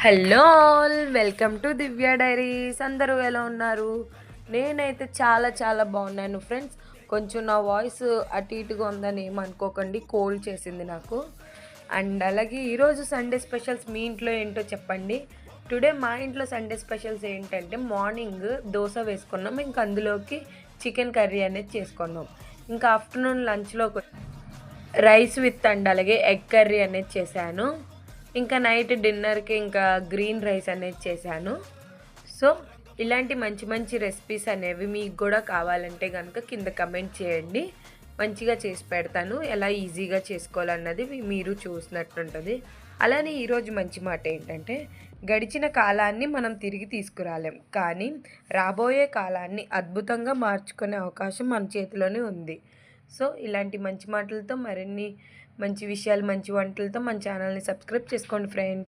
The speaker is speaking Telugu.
Hello all welcome to Divya diaries. అందరూ ఎలా ఉన్నారు? నేనైతే చాలా చాలా బాగున్నాను ఫ్రెండ్స్. కొంచెం నా వాయిస్ అటు ఇటుగా ఉందని ఏమనుకోకండి, కోల్డ్ చేసింది నాకు. అండ్ అలాగే ఈరోజు సండే స్పెషల్స్ మీ ఇంట్లో ఏంటో చెప్పండి. టుడే మా ఇంట్లో సండే స్పెషల్స్ ఏంటంటే మార్నింగ్ దోశ వేసుకున్నాం, ఇంకా అందులోకి చికెన్ కర్రీ అనేది చేసుకున్నాం. ఇంకా ఆఫ్టర్నూన్ లంచ్లో రైస్ విత్ అండ్ అలాగే ఎగ్ కర్రీ అనేది చేశాను. ఇంకా నైట్ డిన్నర్కి ఇంకా గ్రీన్ రైస్ అనేది చేశాను. సో ఇలాంటి మంచి మంచి రెసిపీస్ అనేవి మీకు కూడా కావాలంటే కనుక కింద కమెంట్ చేయండి, మంచిగా చేసి పెడతాను. ఎలా ఈజీగా చేసుకోవాలన్నది మీరు చూసినట్టుంటుంది. అలానే ఈరోజు మంచి మాట ఏంటంటే, గడిచిన కాలాన్ని మనం తిరిగి తీసుకురాలేం, కానీ రాబోయే కాలాన్ని అద్భుతంగా మార్చుకునే అవకాశం మన చేతిలోనే ఉంది. సో ఇలాంటి మంచి మాటలతో మరిన్ని మంచి విషయాలు, మంచి వంటలతో మన ఛానల్ని సబ్స్క్రైబ్ చేసుకోండి ఫ్రెండ్స్.